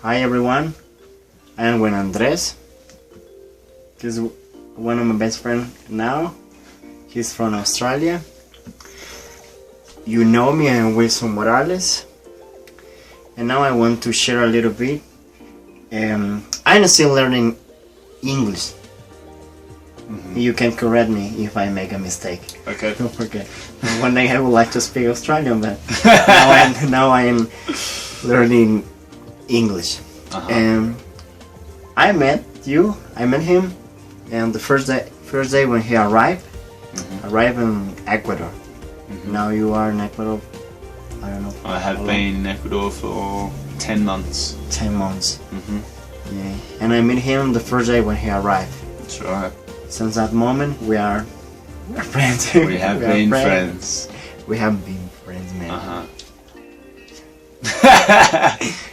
Hi everyone, I am with Andres. He's one of my best friends now. He's from Australia. You know me, I am Wilson Morales. And now I want to share a little bit. I'm still learning English. You can correct me if I make a mistake. Okay. Don't forget. One day I would like to speak Australian, but now I'm learning English. And I met him, and the first day when he arrived in Ecuador. Now you are in Ecuador, I don't know. I have been in Ecuador for 10 months. 10 months. Yeah. And I met him the first day when he arrived. That's right. Since that moment, we are friends. We have been friends. We have been friends, man.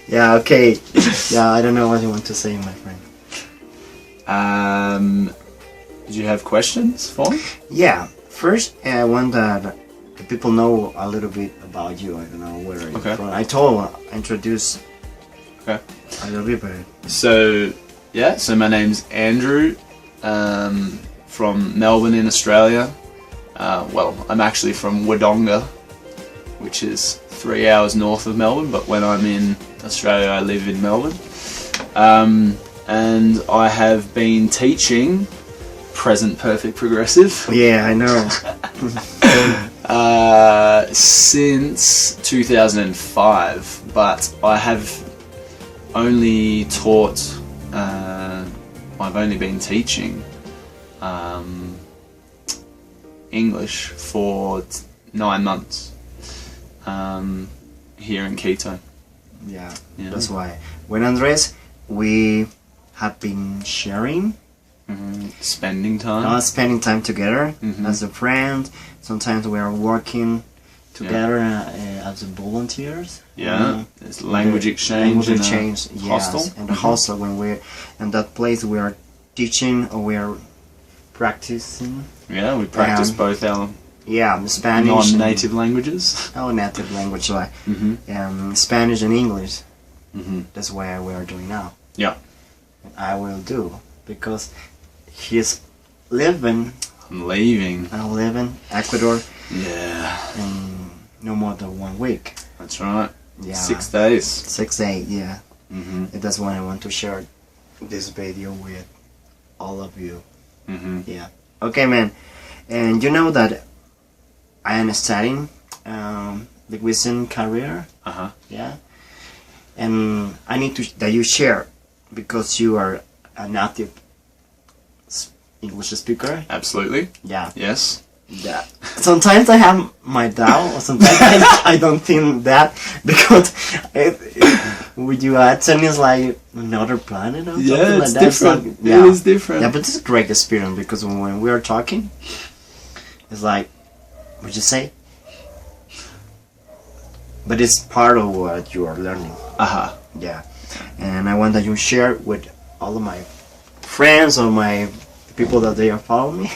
Yeah, okay. Yeah, I don't know what you want to say, my friend. Did you have questions for me? Yeah. First, I want that the people know a little bit about you. I don't know where you're from. I introduce a little bit, but... So my name's Andrew, from Melbourne in Australia. Well, I'm actually from Wodonga, which is 3 hours north of Melbourne, but when I'm in Australia I live in Melbourne. And I have been teaching present perfect progressive. Yeah, I know. Since 2005, but I have only taught, I've only been teaching English for 9 months here in Quito. Yeah, that's why. When Andres, we have been sharing, spending time together as a friend. Sometimes we are working together as volunteers. Yeah, there's language exchange in a hostel. Yes, and the hostel when we're in that place we are teaching or we are practicing. Yeah, we practice both our Spanish, non-native languages. Our native language, like Spanish and English. That's what we are doing now. Yeah, I will do because he's living. I'm leaving Ecuador. Yeah. In no more than 1 week. That's right. Yeah. 6 days. 6 days. Yeah. And that's why I want to share this video with all of you. Yeah. Okay, man. And you know that I am studying linguistic career. Yeah. And I need that you share because you are a native English speaker. Absolutely. Yeah. Yes. Yeah. Sometimes I have my doubt, or sometimes I don't think that because with your accent is like another planet or something like that. Different. Like, yeah, it is different. Yeah, but it's a great experience because when we are talking, it's like, what you say? But it's part of what you are learning. Yeah. And I want that you share with all of my friends or my people that they are following me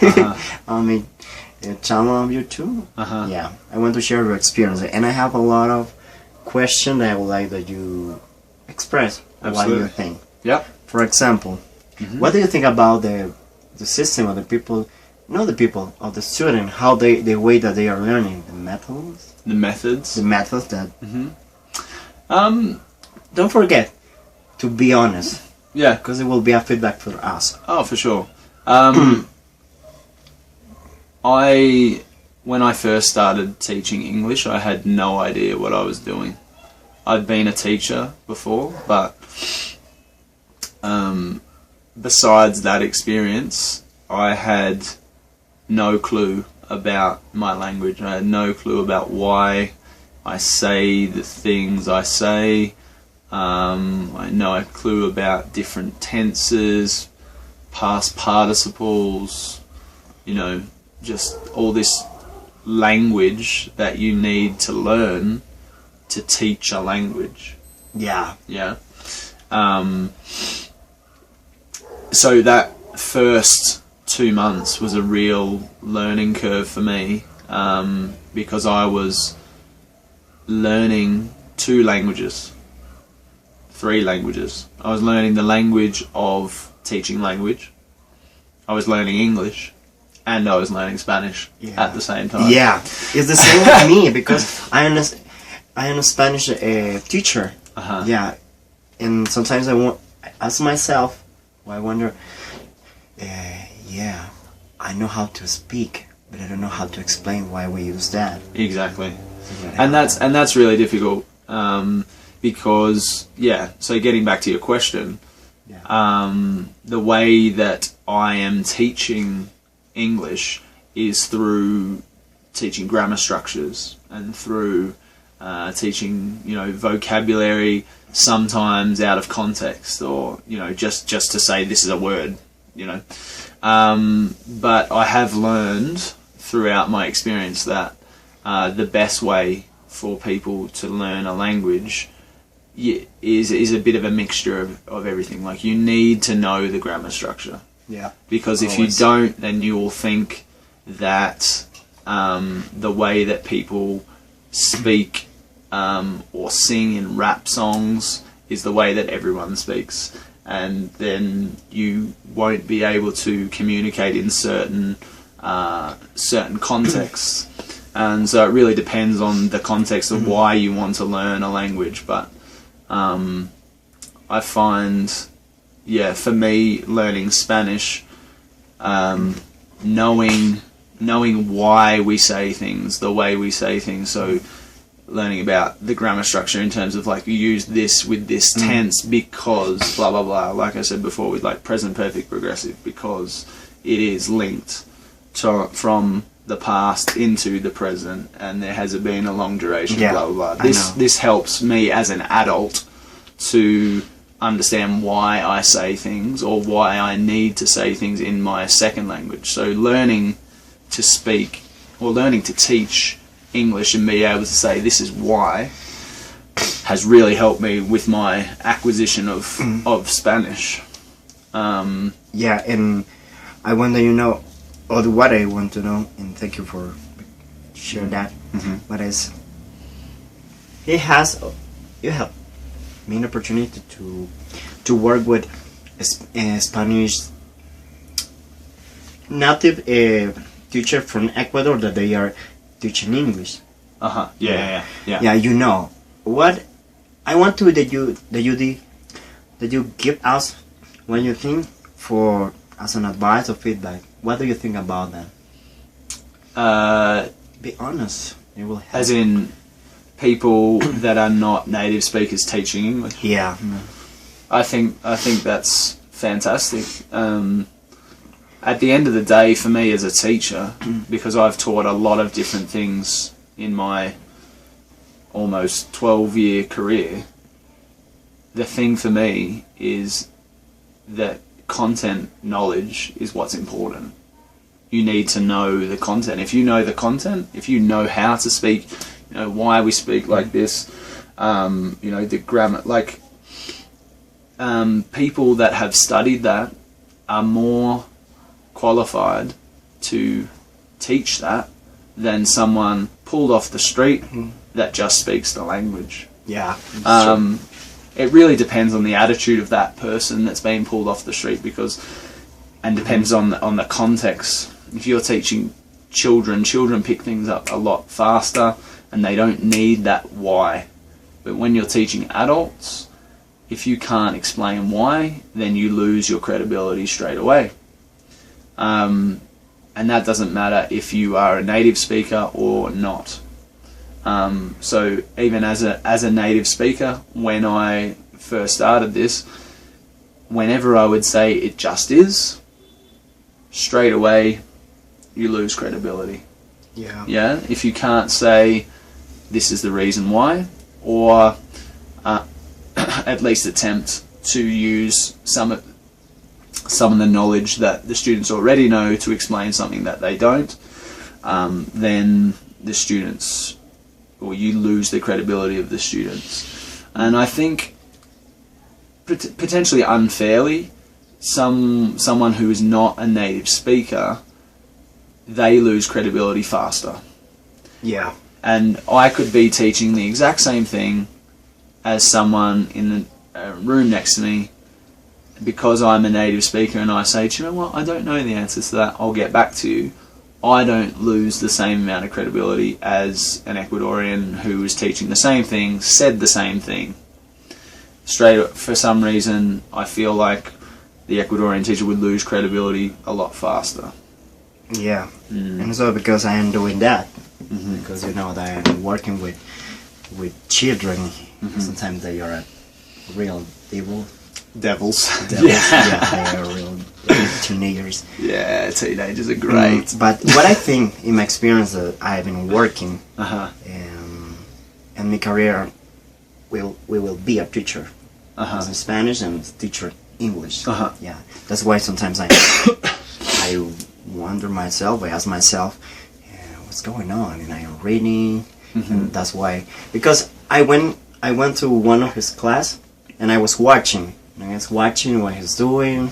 on my channel on YouTube. Yeah, I want to share your experience, and I have a lot of questions that I would like that you express. What do you think? Yeah. For example, what do you think about the system of the people? Not the people of the student. How the way that they are learning, the methods. The methods. The methods that. Don't forget to be honest. Yeah, because it will be a feedback for us. Oh, for sure. When I first started teaching English, I had no idea what I was doing. I'd been a teacher before, but besides that experience, I had no clue about my language. I had no clue about why I say the things I say. I had no clue about different tenses, past participles, just all this language that you need to learn to teach a language. Yeah. Yeah. So that first 2 months was a real learning curve for me, because I was learning 2 languages. 3 languages. I was learning the language of teaching language, I was learning English, and I was learning Spanish at the same time. Yeah, it's the same with me because I am a Spanish teacher. Yeah, and sometimes I ask myself, I wonder, yeah, I know how to speak, but I don't know how to explain why we use that. Exactly, and that's really difficult because So getting back to your question, the way that I am teaching English is through teaching grammar structures and through teaching, vocabulary, sometimes out of context, or just to say this is a word, But I have learned throughout my experience that the best way for people to learn a language is a bit of a mixture of everything. Like, you need to know the grammar structure. Yeah. Because if you don't, then you will think that the way that people speak or sing in rap songs is the way that everyone speaks, and then you won't be able to communicate in certain contexts. And so it really depends on the context of why you want to learn a language. But I find, for me, learning Spanish, knowing why we say things, the way we say things, so learning about the grammar structure in terms of, like, you use this with this tense because blah blah blah, like I said before, with like present perfect progressive, because it is linked from the past into the present, and there has been a long duration, blah blah blah. This helps me as an adult to understand why I say things, or why I need to say things in my second language. So learning to speak, or learning to teach English and be able to say this is why, has really helped me with my acquisition of Spanish. And I wonder, or what I want to know, and thank you for sharing that. But you have me an opportunity to work with Spanish native teacher from Ecuador that they are teaching English. Yeah. What I want to that you give us when you think for as an advice or feedback. What do you think about that? Be honest. It will help. As in people that are not native speakers teaching English. Yeah. I think that's fantastic. At the end of the day, for me as a teacher, because I've taught a lot of different things in my almost 12-year career, the thing for me is that content knowledge is what's important. You need to know the content. If you know the content, if you know how to speak, why we speak like this, the grammar, like people that have studied that are more qualified to teach that than someone pulled off the street that just speaks the language. Yeah. It really depends on the attitude of that person that's being pulled off the street, and depends on the context. If you're teaching children pick things up a lot faster, and they don't need that why. But when you're teaching adults, if you can't explain why, then you lose your credibility straight away. And that doesn't matter if you are a native speaker or not. So even as a native speaker, when I first started this, whenever I would say it just is, straight away you lose credibility. Yeah. If you can't say this is the reason why, or at least attempt to use some of the knowledge that the students already know to explain something that they don't, then the students, or you lose the credibility of the students. And I think potentially unfairly, someone who is not a native speaker, they lose credibility faster. Yeah. And I could be teaching the exact same thing as someone in room next to me, because I'm a native speaker and I say, do you know what, I don't know the answers to that, I'll get back to you, I don't lose the same amount of credibility as an Ecuadorian who was teaching the same thing, said the same thing. For some reason, I feel like the Ecuadorian teacher would lose credibility a lot faster. Yeah, and so because I am doing that, because you know that I'm working with children, sometimes they are real devils. Devils. Yeah, they are real teenagers. Yeah, teenagers are great. But what I think, in my experience, that I've been working, and my career, we will be a teacher in Spanish and teacher English. Yeah, that's why sometimes I wonder myself, I ask myself, what's going on, and I am reading, and that's why, because I went to one of his class, and I was watching what he's doing,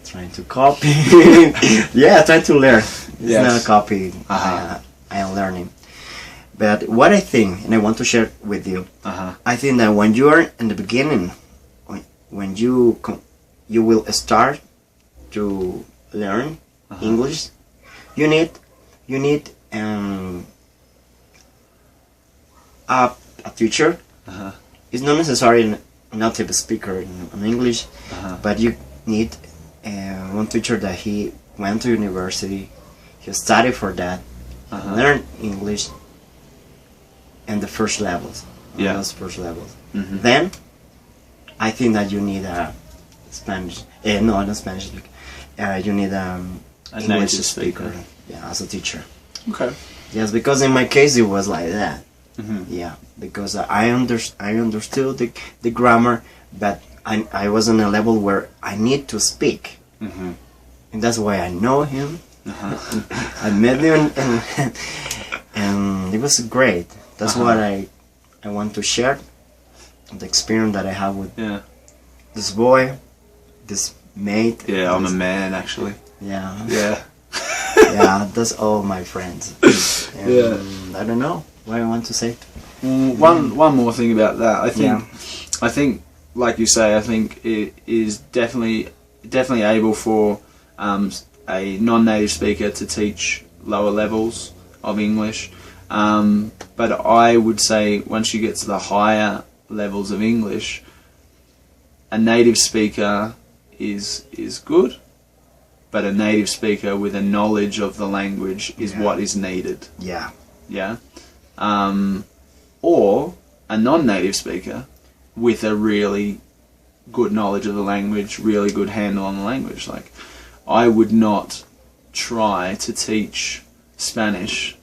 trying to copy. Yeah, trying to learn. It's not a copy. I am learning. But what I think, and I want to share with you, I think that when you are in the beginning, when you will start to learn English, you need a teacher. It's not necessarily a native speaker in English, but you need one teacher that he went to university, he studied for that, learned English, and the first levels. Those first levels. Then, I think that you need a Spanish. No, not Spanish. You need a English native speaker. Yeah, as a teacher. Okay. Yes, because in my case it was like that. Yeah, because I understood the grammar, but I was on a level where I need to speak, and that's why I know him. I met him, and it was great. That's what I want to share, the experience that I have with this boy, this mate. Yeah, I'm a man actually. Yeah. Yeah. Yeah, that's all my friends. And I don't know what I want to say. One more thing about that. I think, like you say, I think it is definitely able for a non-native speaker to teach lower levels of English. But I would say once you get to the higher levels of English, a native speaker is good, but a native speaker with a knowledge of the language is what is needed. Yeah. Yeah. Or a non-native speaker with a really good knowledge of the language, really good handle on the language. Like, I would not try to teach Spanish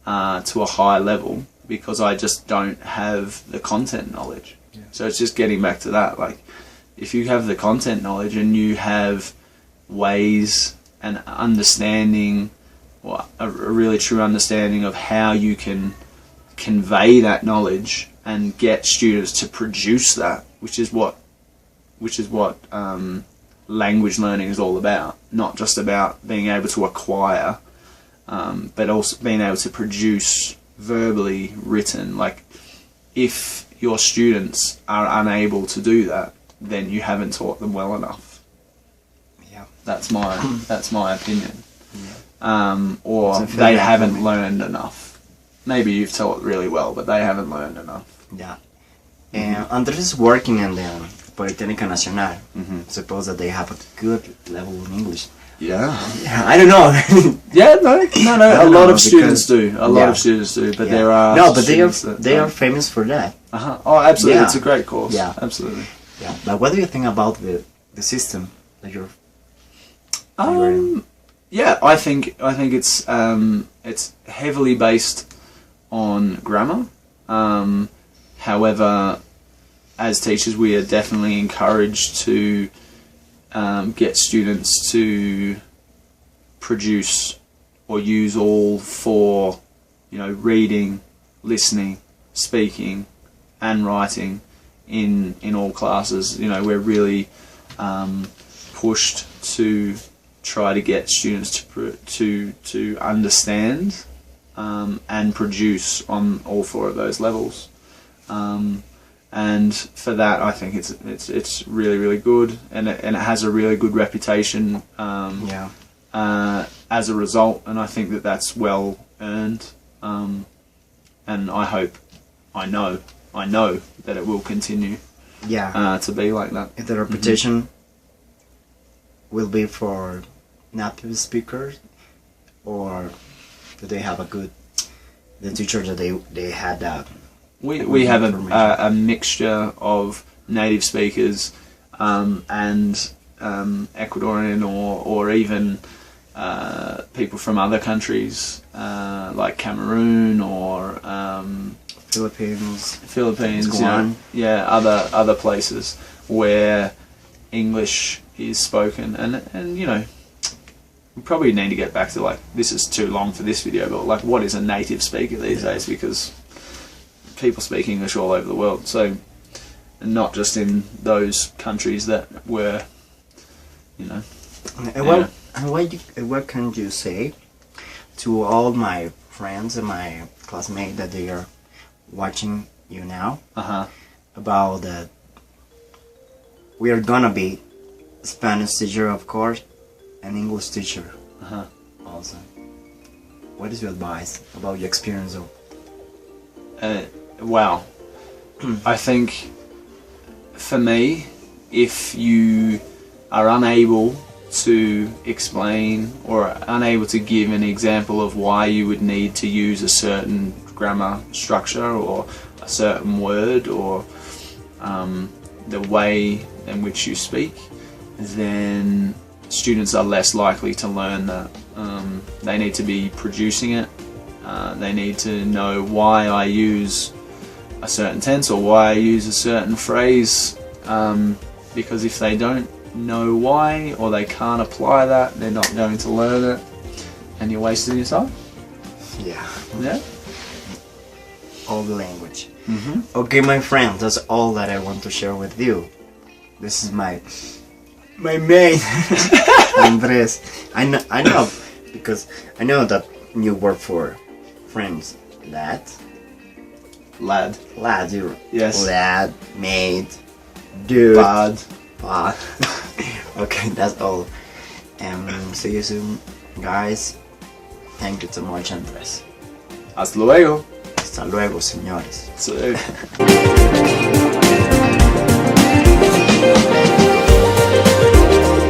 to a high level because I just don't have the content knowledge. Yeah. So it's just getting back to that. Like, if you have the content knowledge and you have ways and understanding, or a really true understanding of how you can convey that knowledge and get students to produce that, which is what language learning is all about. Not just about being able to acquire, but also being able to produce verbally written. Like, if your students are unable to do that, then you haven't taught them well enough. Yeah, that's my opinion. Yeah. Or they haven't learned enough. Maybe you've taught really well, but they haven't learned enough. Yeah. And Andres is working in the Politécnica Nacional. Suppose that they have a good level in English. Yeah. I don't know. No. A lot of students do. A lot of students do, but there are but they are famous for that. Oh, absolutely. It's a great course. Yeah, absolutely. Yeah. But what do you think about the system that you're? Yeah, I think it's heavily based on grammar. However, as teachers, we are definitely encouraged to get students to produce or use all four, reading, listening, speaking, and writing in all classes. We're really pushed to try to get students to understand and produce on all four of those levels. And and for that I think it's really, really good, and it has a really good reputation as a result, and I think that that's well earned, and I know that it will continue to be like that. If the reputation will be for native speakers, or do they have the teachers that they had we have a mixture of native speakers and Ecuadorian or even people from other countries like Cameroon or Philippines, other places where English is spoken, and you know, we probably need to get back to, like, this is too long for this video, but like, what is a native speaker these days, because people speak English all over the world, so, and not just in those countries that were, you know. And what can you say to all my friends and my classmates that they are watching you now about that we are gonna be Spanish teacher, of course, and English teacher also? What is your advice about your experience of? Wow. I think for me, if you are unable to explain or unable to give an example of why you would need to use a certain grammar structure or a certain word or the way in which you speak, then students are less likely to learn that. They need to be producing it. They need to know why I use a certain tense or why I use a certain phrase, because if they don't know why, or they can't apply that, they're not going to learn it, and you're wasting your time. Yeah. All the language. Okay, my friend, that's all that I want to share with you. This is my mate, Andres. I know because I know that you work for friends. Lad. Yes. Lad, mate, dude. Bad. Okay, that's all. See you soon, guys. Thank you so much, Andres. Hasta luego. Hasta luego, señores. Sí.